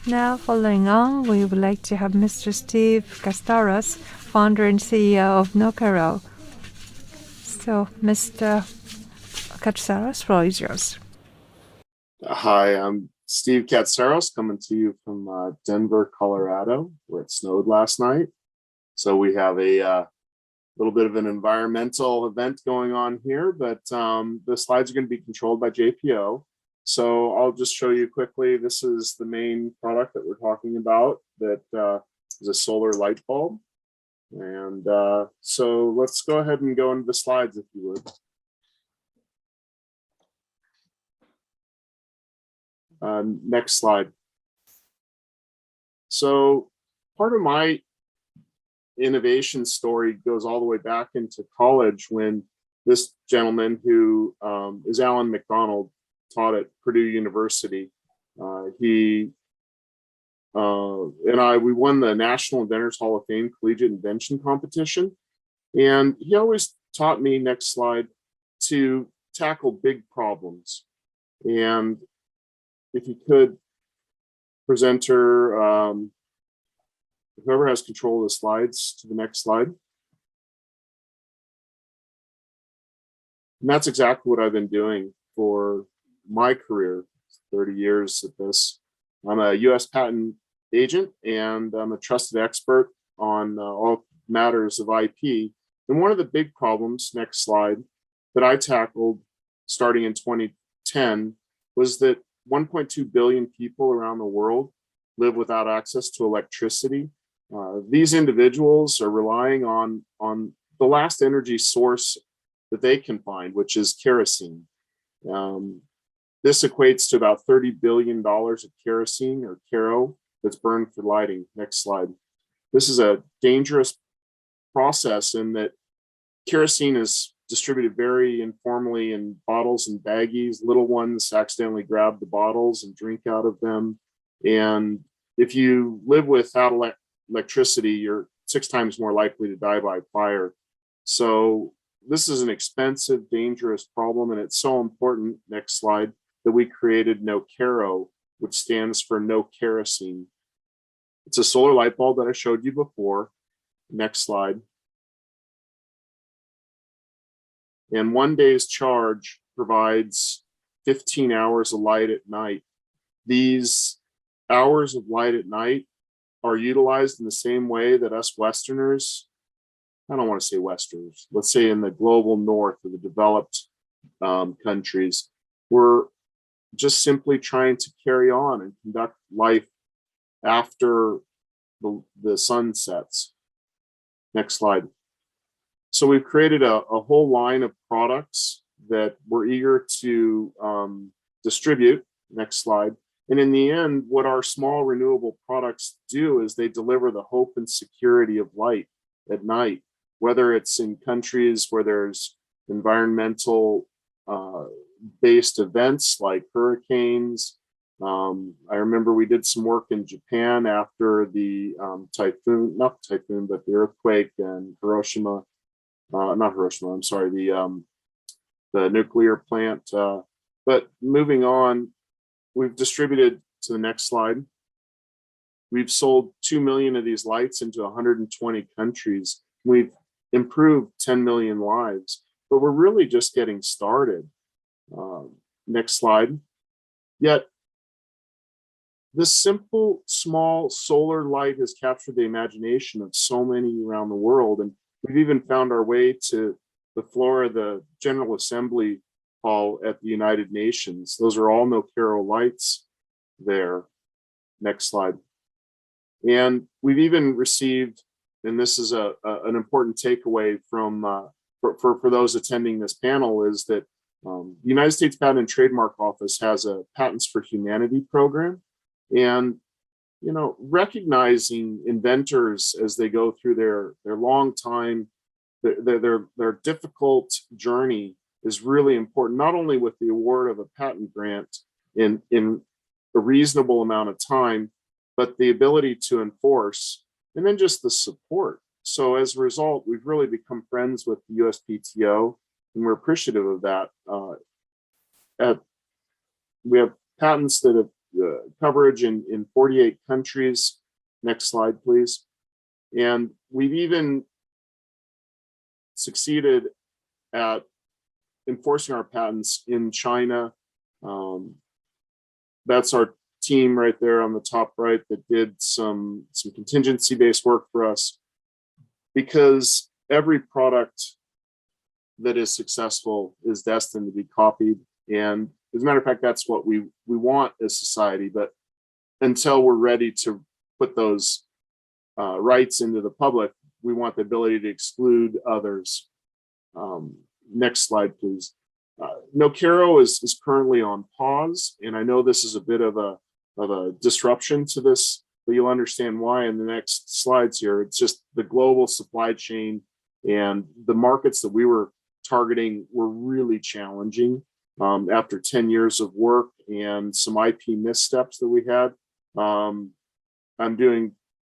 Now, following on, we would like to have Mr. Steve Katsaros, founder and CEO of Nokero. So, Mr. Katsaros, floor is yours. Hi, I'm Steve Katsaros, coming to you from Denver, Colorado, where it snowed last night. So we have a little bit of an environmental event going on here, but the slides are going to be controlled by JPO. So I'll just show you quickly. This is the main product that we're talking about, that is a solar light bulb. And so let's go ahead and go into the slides, if you would. Next slide. So part of my innovation story goes all the way back into college, when this gentleman, who is Alan McDonald, taught at Purdue University. He and we won the National Inventors Hall of Fame Collegiate Invention Competition. And he always taught me, next slide, to tackle big problems. And if you could, presenter, whoever has control of the slides, to the next slide. And that's exactly what I've been doing for my career, 30 years at this. I'm a U.S. patent agent, and I'm a trusted expert on all matters of IP. And one of the big problems, next slide, that I tackled starting in 2010 was that 1.2 billion people around the world live without access to electricity. These individuals are relying on the last energy source that they can find, which is kerosene. This equates to about $30 billion of kerosene, or kero, that's burned for lighting. Next slide. This is a dangerous process in that kerosene is distributed very informally in bottles and baggies. Little ones accidentally grab the bottles and drink out of them. And if you live without electricity, you're 6 times more likely to die by fire. So this is an expensive, dangerous problem, and it's so important, next slide, that we created Nokero, which stands for no kerosene. It's a solar light bulb that I showed you before. Next slide. And 1 day's charge provides 15 hours of light at night. These hours of light at night are utilized in the same way that us Westerners, I don't want to say Westerners, let's say in the global north, or the developed countries, we're just simply trying to carry on and conduct life after the sun sets. Next slide. So we've created a whole line of products that we're eager to distribute. Next slide. And in the end, what our small renewable products do is they deliver the hope and security of light at night, whether it's in countries where there's environmental based events like hurricanes. I remember we did some work in Japan after the typhoon, not the typhoon, but the earthquake in Hiroshima. Not Hiroshima, I'm sorry, the nuclear plant. But moving on, we've distributed, to the next slide. We've sold 2 million of these lights into 120 countries. We've improved 10 million lives, but we're really just getting started. Next slide. Yet, this simple, small solar light has captured the imagination of so many around the world. And we've even found our way to the floor of the General Assembly Hall at the United Nations. Those are all Nokero lights there. Next slide. And we've even received, and this is an important takeaway from for those attending this panel, is that the United States Patent and Trademark Office has a Patents for Humanity program. And recognizing inventors as they go through their long time, their difficult journey is really important, not only with the award of a patent grant in a reasonable amount of time, but the ability to enforce, and then just the support. So as a result, we've really become friends with the USPTO, and we're appreciative of that. We have patents that have coverage in 48 countries. Next slide, please. And we've even succeeded at enforcing our patents in China. That's our team right there on the top right that did some contingency-based work for us, because every product that is successful is destined to be copied. And as a matter of fact, that's what we want as society. But until we're ready to put those rights into the public, we want the ability to exclude others. Next slide, please. Nokero is currently on pause, and I know this is a bit of a disruption to this, but you'll understand why in the next slides here. It's just the global supply chain and the markets that we were targeting were really challenging after 10 years of work and some IP missteps that we had. I'm doing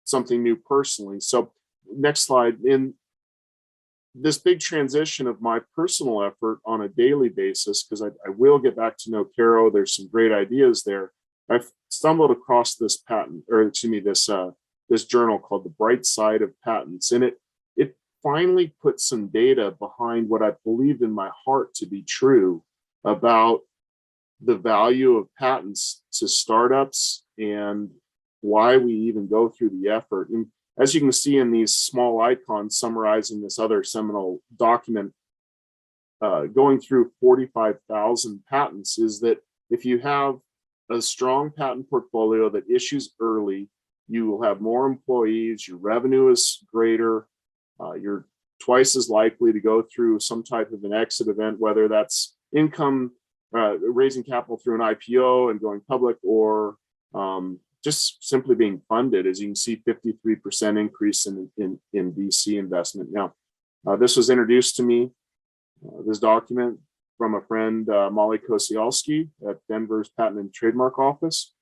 something new personally. So next slide. In this big transition of my personal effort on a daily basis, because I will get back to Nokero, there's some great ideas there. I've stumbled across this patent, or excuse me, this journal called The Bright Side of Patents, and it finally put some data behind what I believed in my heart to be true about the value of patents to startups and why we even go through the effort. And as you can see in these small icons summarizing this other seminal document, going through 45,000 patents, is that if you have a strong patent portfolio that issues early, you will have more employees, your revenue is greater, you're twice as likely to go through some type of an exit event, whether that's income, raising capital through an IPO and going public, or just simply being funded. As you can see, 53% increase in VC investment. Now, this was introduced to me, this document, from a friend, Molly Kosielski at Denver's Patent and Trademark Office.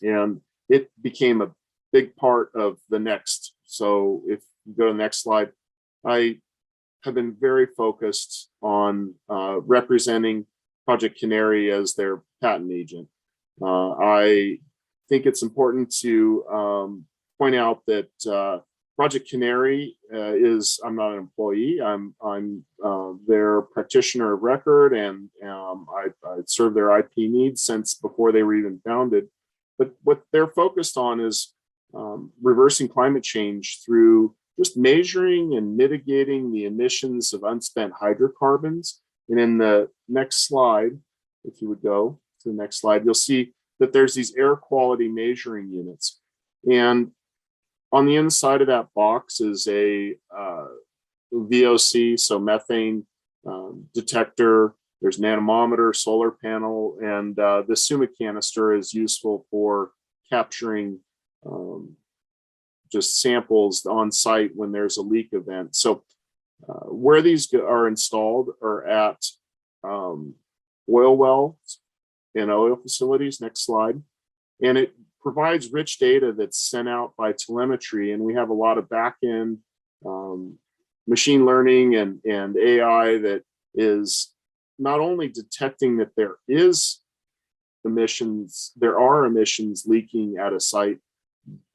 And it became a big part of the next. So if you go to the next slide, I have been very focused on representing Project Canary as their patent agent. I think it's important to point out that Project Canary I'm not an employee. I'm their practitioner of record, and I serve their IP needs since before they were even founded. But what they're focused on is reversing climate change through just measuring and mitigating the emissions of unspent hydrocarbons. And in the next slide, if you would go to the next slide, you'll see that there's these air quality measuring units. And on the inside of that box is a VOC, so methane detector. There's an anemometer, solar panel, and the Suma canister is useful for capturing just samples on site when there's a leak event. So where these are installed are at oil wells and oil facilities. Next slide. And it provides rich data that's sent out by telemetry, and we have a lot of back-end machine learning and AI that is not only detecting that there are emissions leaking at a site,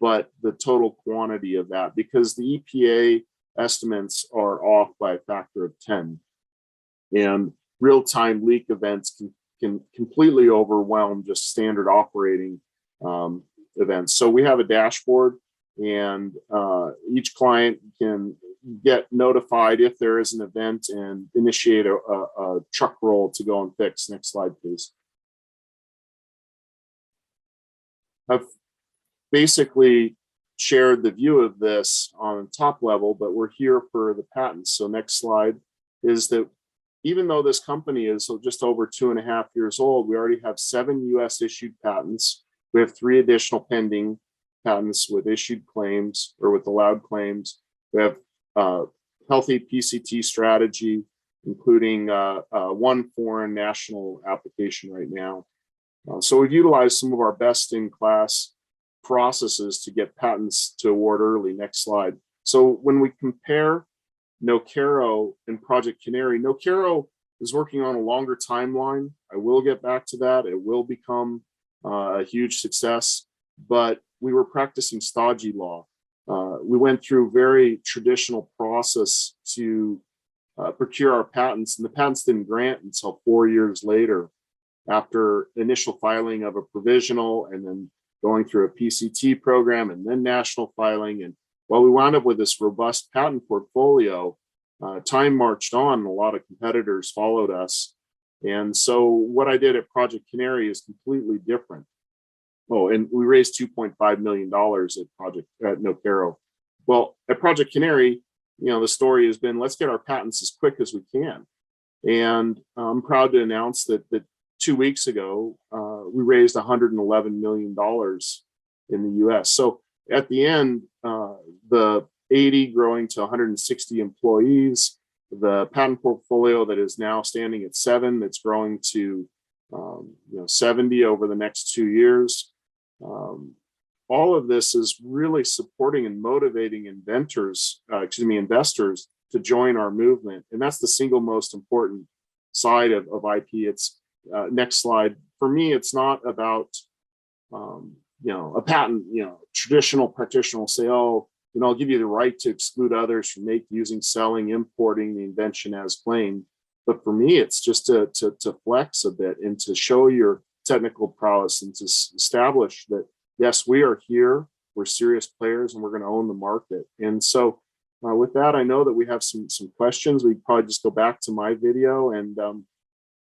but the total quantity of that, because the EPA estimates are off by a factor of 10, and real-time leak events can completely overwhelm just standard operating events. So we have a dashboard, and each client can get notified if there is an event and initiate a truck roll to go and fix. Next slide, please. I've basically shared the view of this on top level, but we're here for the patents. So next slide is that even though this company is just over 2.5 years old, we already have 7 US issued patents. We have 3 additional pending patents with issued claims or with allowed claims. We have healthy PCT strategy, including 1 foreign national application right now. So we've utilized some of our best in class processes to get patents to award early. Next slide. So when we compare Nokero and Project Canary, Nokero is working on a longer timeline. I will get back to that. It will become a huge success, but we were practicing stodgy law. We went through very traditional process to procure our patents, and the patents didn't grant until 4 years later, after initial filing of a provisional and then going through a PCT program and then national filing. And while we wound up with this robust patent portfolio, time marched on and a lot of competitors followed us. And so what I did at Project Canary is completely different. Oh, and we raised $2.5 million at Nokero. Well, at Project Canary, the story has been, let's get our patents as quick as we can. And I'm proud to announce that 2 weeks ago, we raised $111 million in the US. So at the end, the 80 growing to 160 employees, the patent portfolio that is now standing at 7, that's growing to 70 over the next 2 years. All of this is really supporting and motivating investors to join our movement. And that's the single most important side of IP. It's next slide. For me, it's not about, a patent, traditional practitioner will say, oh, I'll give you the right to exclude others from using, selling, importing the invention as claimed. But for me, it's just to flex a bit and to show your technical prowess and to establish that, yes, we are here, we're serious players, and we're going to own the market. And so with that, I know that we have some questions. We probably just go back to my video, and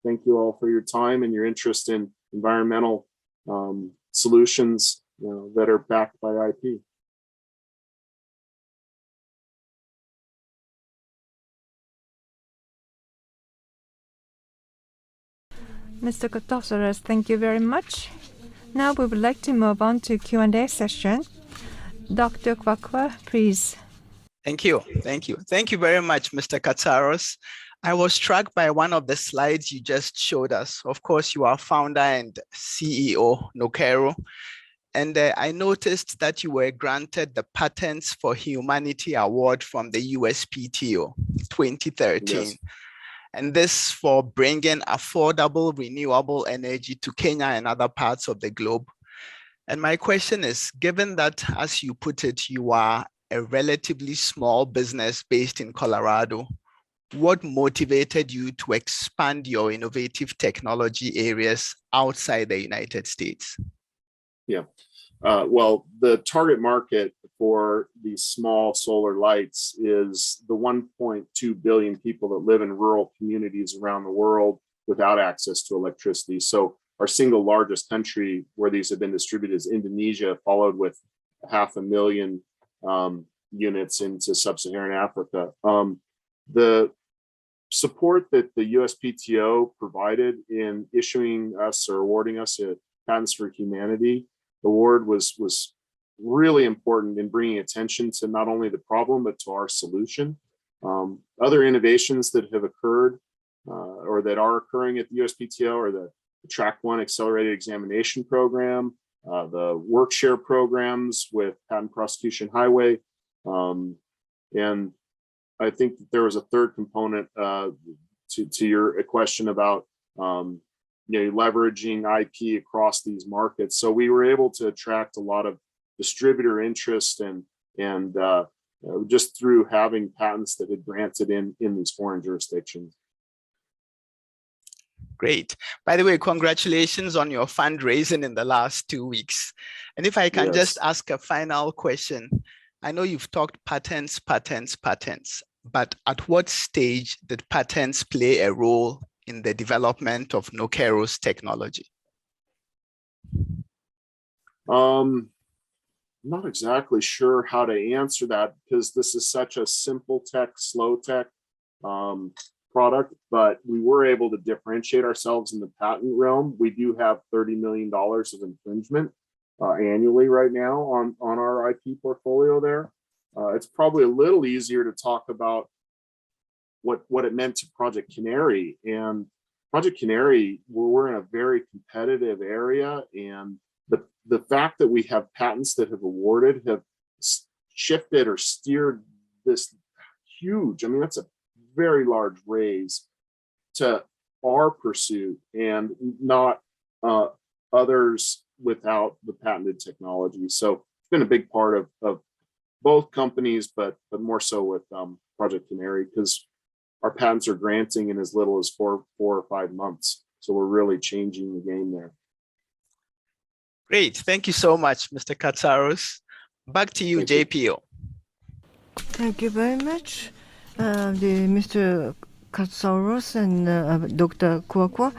thank you all for your time and your interest in environmental solutions that are backed by IP. Mr. Katsaros, thank you very much. Now we would like to move on to Q&A session. Dr. Kwakwa, please. Thank you. Thank you. Thank you very much, Mr. Katsaros. I was struck by one of the slides you just showed us. Of course, you are founder and CEO, Nokero. And I noticed that you were granted the Patents for Humanity Award from the USPTO 2013. Yes. And this for bringing affordable renewable energy to Kenya and other parts of the globe. And my question is, given that, as you put it, you are a relatively small business based in Colorado, what motivated you to expand your innovative technology areas outside the United States? Yeah, well, the target market for these small solar lights is the 1.2 billion people that live in rural communities around the world without access to electricity. So our single largest country where these have been distributed is Indonesia, followed with 500,000 units into sub-Saharan Africa. The support that the USPTO provided in issuing us or awarding us a Patents for Humanity award was really important in bringing attention to not only the problem, but to our solution. Other innovations that have occurred or that are occurring at the USPTO are the Track 1 Accelerated Examination Program, the WorkShare programs with Patent Prosecution Highway. And I think that there was a third component to your question about leveraging IP across these markets. So we were able to attract a lot of distributor interest and just through having patents that had granted in these foreign jurisdictions. Great. By the way, congratulations on your fundraising in the last 2 weeks. And if I can just ask a final question, I know you've talked patents, but at what stage did patents play a role in the development of Nokero's technology? Not exactly sure how to answer that because this is such a simple tech, slow tech product, but we were able to differentiate ourselves in the patent realm. We do have $30 million of infringement annually right now on our IP portfolio there. It's probably a little easier to talk about what it meant to Project Canary. And Project Canary, we're in a very competitive area, and the fact that we have patents that have awarded have shifted or steered this huge, I mean, that's a very large raise to our pursuit and not others without the patented technology. So it's been a big part of both companies, but more so with Project Canary, because our patents are granting in as little as 4 or 5 months. So we're really changing the game there. Great. Thank you so much, Mr. Katsaros. Back to you, JPO. Thank you very much, Mr. Katsaros and Dr. Kwakwa.